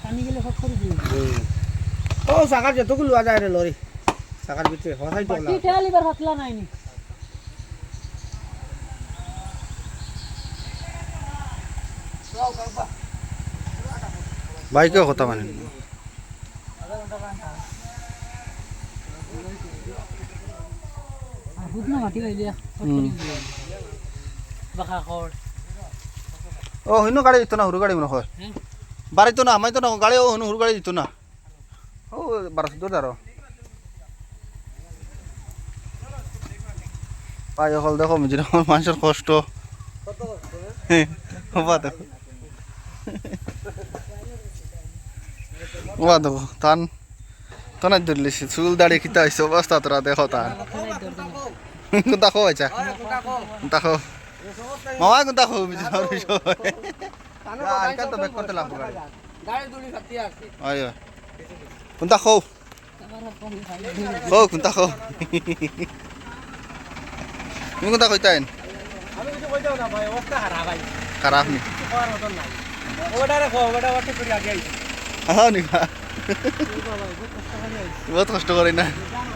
পানি গেলে সব করে দিই ও সাকার যতগুলো লওয়া যায় রে লরি সাকার ভিতরে হসাই তো বাকি ঠেলিবার হাতলা নাইনি বাইকেও কথা মানে আর হুদনা মাটি গাইলিয়া বাখা খড় ও হিনো গাড়ি দিত না হুরু গাড়ি মনে হয় বাড়ি তো না আমাই তো না গাড়ি ও হুরু গাড়ি দিত না ও 12,000 পাই হল দেখো মিজির মানুষের কষ্ট হবা দেখো হবা দেখো তান তনাই ধরলি চুল দাড়ি খিতা হয়েছে অবস্থা তোরা দেখো তান কোনটা খো আচ্ছা কোনটা খো মামা কোনটা খো মিজির বিষয় আজকাল তো ব্যাক করতে লাগবো গাড়ি গাড়ি দুলি খাতি আছে আয় কোনটা খো খো কোনটা খো তুমি কোনটা কইতাইন আমি কিছু কইতাও না ভাই অবস্থা খারাপ ভাই খারাপ নি কিছু করার মতন নাই ওটারে খো ওটা ওটা করে আগে আইছি হ্যাঁ নি বহুত কষ্ট করি না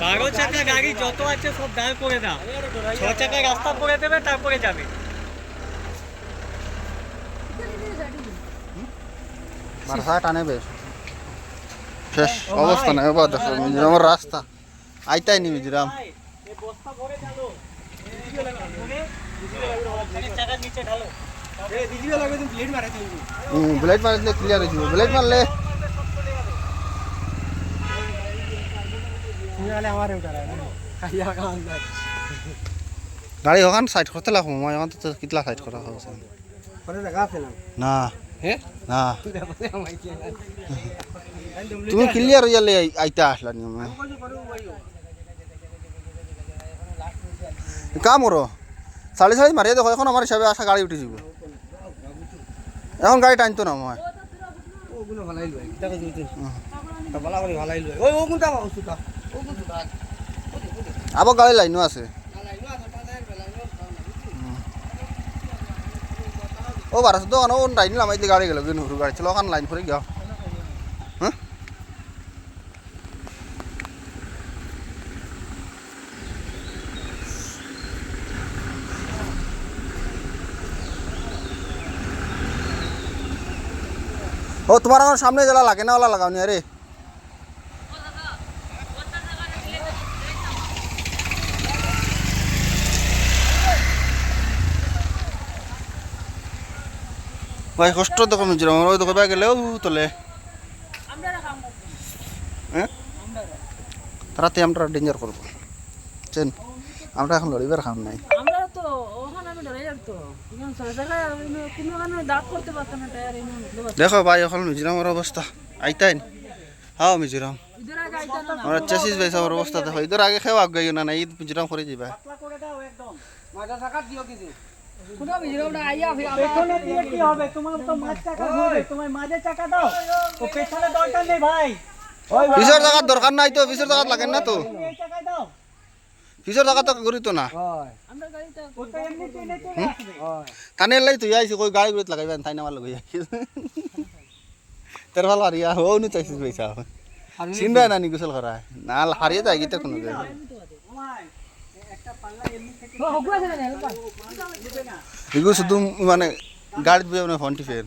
12 চাকা গাড়ি যত আছে সব দাঁড় করে দাও 6 চাকা রাস্তা করে দেবে তারপরে যাবে বারসা টানে বেশ শেষ অবস্থা নাই বাবা দেখো মিজোরামের রাস্তা আইতাই নি মিজোরাম এই বস্তা ভরে চালো চাকা নিচে ঢালো এই দিদিও লাগবে তুমি ব্লেড মারা দিও ব্লেড মারলে ক্লিয়ার হয়ে যাবে ব্লেড মারলে শুনালে আমারে উঠারা খাইয়া খান না গাড়ি ওখান সাইড করতে লাগবো মই ওখান তো কিতলা সাইড করা হচ্ছে পরে জায়গা আছে না না হ্যাঁ না তুই দেখো আমাই কি তুমি ক্লিয়ার হয়ে গেলে আইতা আসলা নি মই কাম করো সাড়ে সাড়ে মারিয়ে দেখো এখন আমার হিসাবে আসা গাড়ি উঠে যাব এখন গাড়ি টানতো না মই ওগুলো ভালাই লয় দেখো তুই তা বলা করে ভালাই লয় ওই ও কোনটা ওসুটা ও কোনটা আবার গাড়ি লাইনও আছে ও বারোশো তো ও লাইন লামাইতে গাড়ি গেল কিন্তু হুরু গাড়ি ছিল ওখান লাইন করে গিয়া হ্যাঁ ও তোমার আমার সামনে জ্বালা লাগে না ওলা লাগাও নি আরে ভাই কষ্ট দেখো মিজোরাম ওই দেখো ব্যাগ গেলেও তোলে হ্যাঁ তারাতে আমরা ডেঞ্জার করবো চেন আমরা এখন লড়িবার খাম নাই আমরা তো ওখানে আমি ধরে যাবো এখন সরকার কোনো কারণে দাঁত করতে পারতাম না টায়ার এনে মতলব দেখো ভাই এখন মিজোরামের অবস্থা আইতাইন হাও মিজোরাম ইধর আগে আইতা না আমরা চেসিস ভাই সবার অবস্থা দেখো ইধর আগে খেয়ে আগ গাইও না না ঈদ মিজোরাম করে যাবা পাতলা করে দাও একদম মাজা টাকা দিও কিছু কোনা বিজরাউডা আইয়া পেছনে দিলে কি হবে তোমার তো মাঝ চাকা ঘুরবে তোমার মাঝে চাকা দাও ও পেছনে দরকার নেই ভাই ওই পিছর জায়গার দরকার নাই তো পিছর জায়গা লাগেন না তো এই চাকায় দাও পিছর জায়গা তো ঘুরি তো না হয় আমরা গাড়িটা ওটা এমনি টেনে চলে আসবে হয় কানে লাই তুই আইছি কই গাড়ি গুড়িত লাগাইবেন তাই না আমার লগে তের ভাল হারিয়া হো নি চাইছিস পয়সা চিন্তা না নি গোসল করা না হারিয়ে যায় গিতে কোনো ওমাই একটা পাল্লা এমনি থেকে হগুয়া আছে না হেল্প এগুলো শুধু মানে গাড়িতে মানে ফোনটি ফের